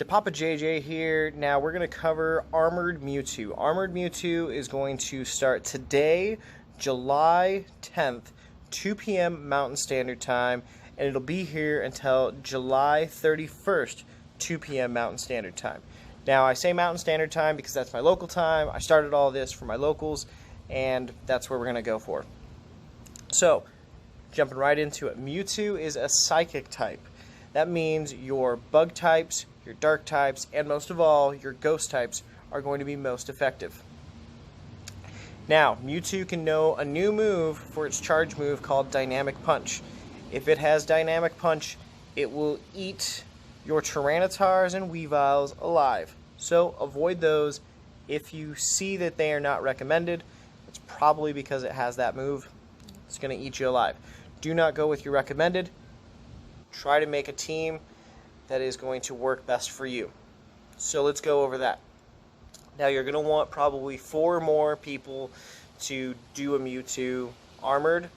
Papa JJ here. Now we're going to cover Armored Mewtwo. Armored Mewtwo is going to start today, July 10th, 2 p.m. Mountain Standard Time, and it'll be here until July 31st, 2 p.m. Mountain Standard Time. Now I say Mountain Standard Time because that's my local time. I started all this for my locals, and that's where we're going to go for. So, jumping right into it, Mewtwo is a Psychic type. That means your Bug types, your Dark types, and most of all, your Ghost types are going to be most effective. Now, Mewtwo can know a new move for its charge move called Dynamic Punch. If it has Dynamic Punch, it will eat your Tyrannitars and Weaviles alive. So avoid those. If you see that they are not recommended, it's probably because it has that move. It's going to eat you alive. Do not go with your recommended. Try to make a team that is going to work best for you. So let's go over that. Now you're going to want probably 4 more people to do a Mewtwo armored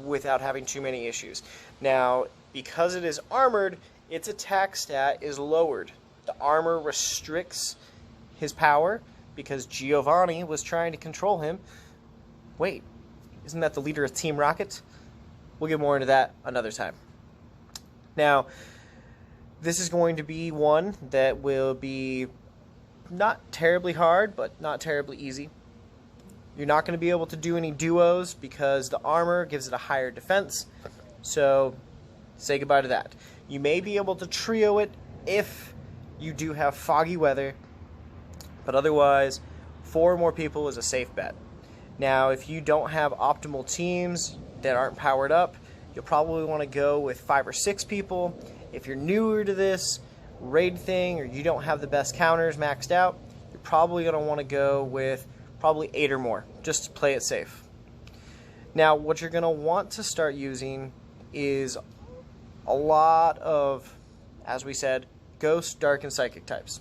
without having too many issues. Now, because it is armored, its attack stat is lowered. The armor restricts his power because Giovanni was trying to control him. Wait, isn't that the leader of Team Rocket? We'll get more into that another time. Now, this is going to be one that will be not terribly hard, but not terribly easy. You're not going to be able to do any duos because the armor gives it a higher defense. So, say goodbye to that. You may be able to trio it if you do have foggy weather, but otherwise, 4 more people is a safe bet. Now, if you don't have optimal teams that aren't powered up, you'll probably want to go with 5 or 6 people. If you're newer to this raid thing or you don't have the best counters maxed out, you're probably going to want to go with probably 8 or more, just to play it safe. Now, what you're going to want to start using is a lot of, as we said, Ghost, Dark, and Psychic types.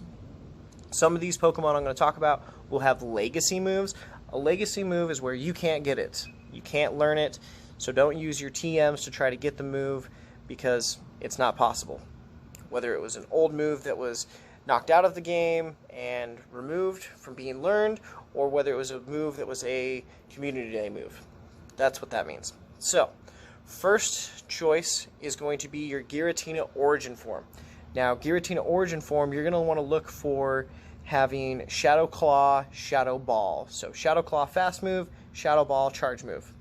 Some of these Pokemon I'm going to talk about will have legacy moves. A legacy move is where you can't get it. You can't learn it. So don't use your TMs to try to get the move because it's not possible. Whether it was an old move that was knocked out of the game and removed from being learned, or whether it was a move that was a Community Day move. That's what that means. So, first choice is going to be your Giratina Origin Form. Now, Giratina Origin Form, you're going to want to look for having Shadow Claw, Shadow Ball. So, Shadow Claw fast move, Shadow Ball charge move.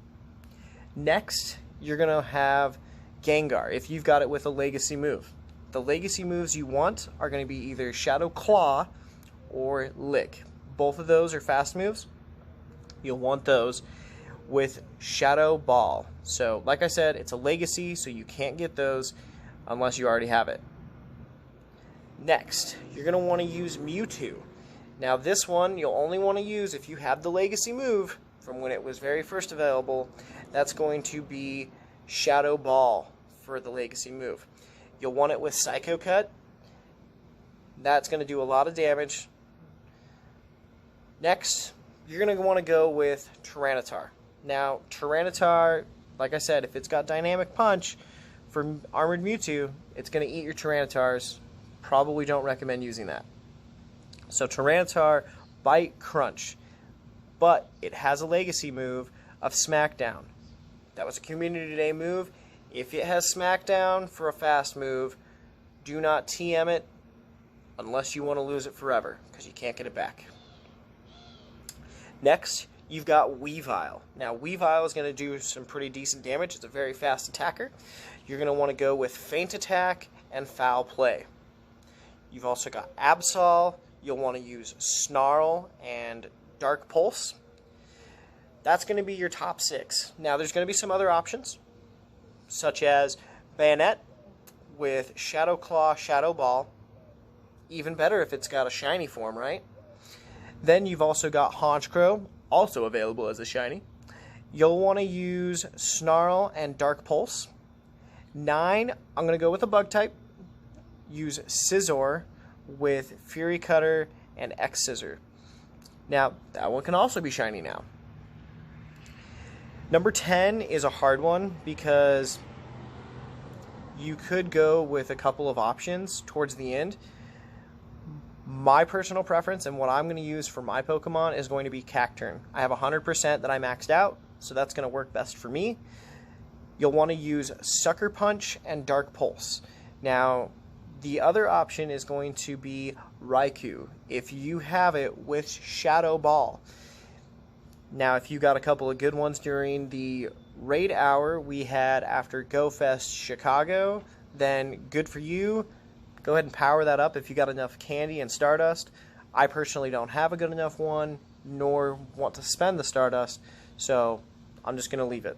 Next, you're going to have Gengar, if you've got it with a legacy move. The legacy moves you want are going to be either Shadow Claw or Lick. Both of those are fast moves. You'll want those with Shadow Ball. So, like I said, it's a legacy, so you can't get those unless you already have it. Next, you're going to want to use Mewtwo. Now, this one you'll only want to use if you have the legacy move from when it was very first available. That's going to be Shadow Ball for the legacy move. You'll want it with Psycho Cut. That's going to do a lot of damage. Next, you're going to want to go with Tyranitar. Now, Tyranitar, like I said, if it's got Dynamic Punch for Armored Mewtwo, it's going to eat your Tyrannitars. Probably don't recommend using that. So Tyranitar, Bite, Crunch. But it has a legacy move of Smackdown. That was a Community Day move. If it has Smackdown for a fast move, do not TM it unless you want to lose it forever, because you can't get it back. Next, you've got Weavile. Now, Weavile is going to do some pretty decent damage. It's a very fast attacker. You're going to want to go with Feint Attack and Foul Play. You've also got Absol. You'll want to use Snarl and Dark Pulse. That's going to be your top 6. Now, there's going to be some other options, such as Bayonet with Shadow Claw, Shadow Ball. Even better if it's got a shiny form, right? Then you've also got Honchkrow, also available as a shiny. You'll want to use Snarl and Dark Pulse. 9, I'm going to go with a Bug type. Use Scizor with Fury Cutter and X-Scissor. Now, that one can also be shiny now. Number 10 is a hard one because you could go with a couple of options towards the end. My personal preference and what I'm going to use for my Pokemon is going to be Cacturn. I have 100% that I maxed out, so that's going to work best for me. You'll want to use Sucker Punch and Dark Pulse. Now, the other option is going to be Raikou, if you have it with Shadow Ball. Now, if you got a couple of good ones during the raid hour we had after GoFest Chicago, then good for you. Go ahead and power that up if you got enough candy and Stardust. I personally don't have a good enough one, nor want to spend the Stardust, so I'm just going to leave it.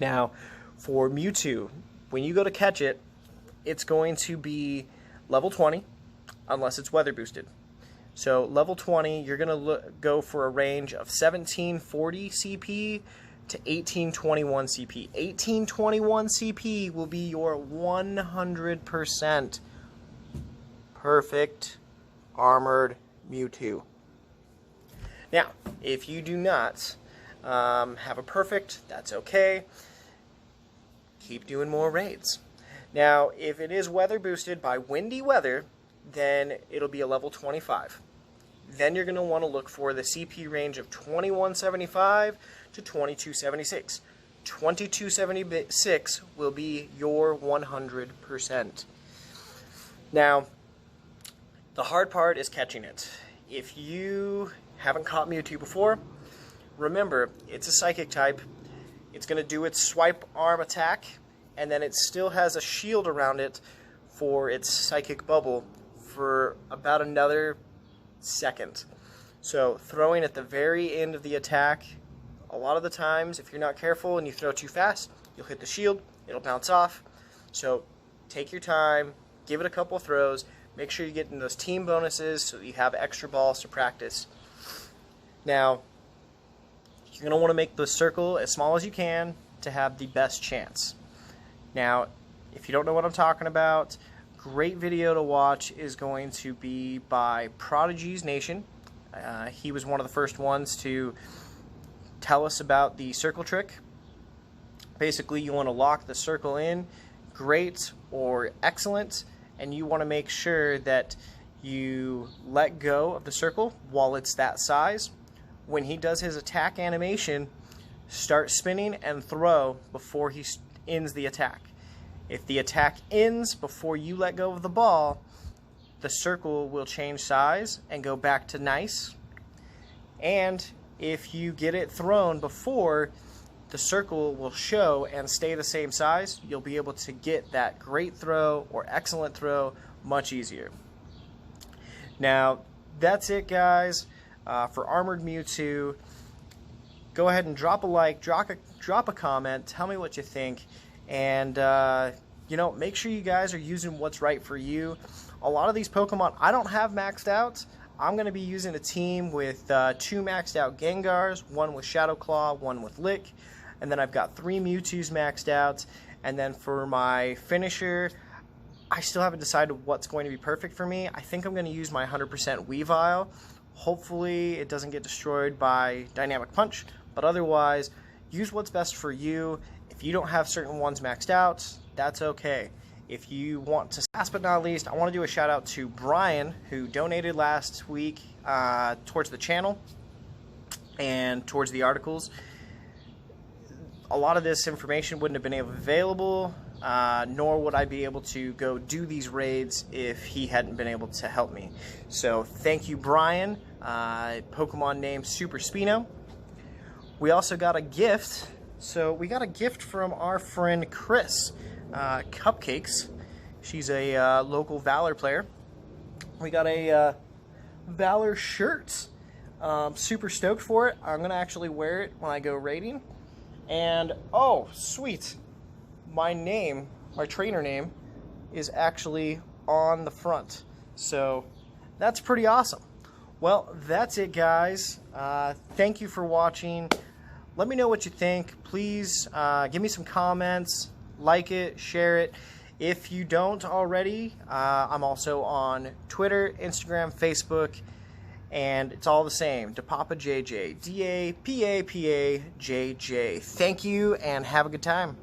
Now, for Mewtwo, when you go to catch it, it's going to be level 20, unless it's weather boosted. So level 20, you're going to go for a range of 1740 CP to 1821 CP. 1821 CP will be your 100% perfect Armored Mewtwo. Now, if you do not have a perfect, that's okay. Keep doing more raids. Now, if it is weather boosted by windy weather, then it'll be a level 25. Then you're going to want to look for the CP range of 2175 to 2276. 2276 will be your 100%. Now, the hard part is catching it. If you haven't caught Mewtwo before, remember, it's a psychic type. It's going to do its swipe arm attack, and then it still has a shield around it for its psychic bubble for about another second. So throwing at the very end of the attack, a lot of the times, if you're not careful and you throw too fast, you'll hit the shield, it'll bounce off. So take your time, give it a couple throws, make sure you're getting those team bonuses so that you have extra balls to practice. Now, you're going to want to make the circle as small as you can to have the best chance. Now, if you don't know what I'm talking about, great video to watch is going to be by Prodigy's Nation. He was one of the first ones to tell us about the circle trick. Basically, you want to lock the circle in, great or excellent, and you want to make sure that you let go of the circle while it's that size. When he does his attack animation, start spinning and throw before he ends the attack. If the attack ends before you let go of the ball, the circle will change size and go back to nice. And if you get it thrown before, the circle will show and stay the same size. You'll be able to get that great throw or excellent throw much easier. Now, that's it, guys, for Armored Mewtwo. Go ahead and drop a like, drop a comment, tell me what you think. And, you know, make sure you guys are using what's right for you. A lot of these Pokemon I don't have maxed out. I'm going to be using a team with 2 maxed out Gengars, 1 with Shadow Claw, 1 with Lick. And then I've got 3 Mewtwo's maxed out. And then for my finisher, I still haven't decided what's going to be perfect for me. I think I'm going to use my 100% Weavile. Hopefully it doesn't get destroyed by Dynamic Punch. But otherwise, use what's best for you. If you don't have certain ones maxed out, that's okay. If you want to, last but not least, I want to do a shout out to Brian, who donated last week towards the channel and towards the articles. A lot of this information wouldn't have been available, nor would I be able to go do these raids if he hadn't been able to help me. So thank you, Brian. Pokemon name Super Spino. We also got a gift. So we got a gift from our friend Chris, Cupcakes. She's a local Valor player. We got a Valor shirt. Super stoked for it. I'm going to actually wear it when I go raiding. And, oh, sweet. My name, my trainer name, is actually on the front. So that's pretty awesome. Well, that's it, guys. Thank you for watching. Let me know what you think. Please give me some comments, like it, share it. If you don't already, I'm also on Twitter, Instagram, Facebook, and it's all the same. DaPapaJJ, DaPaPaJJ. Thank you, and have a good time.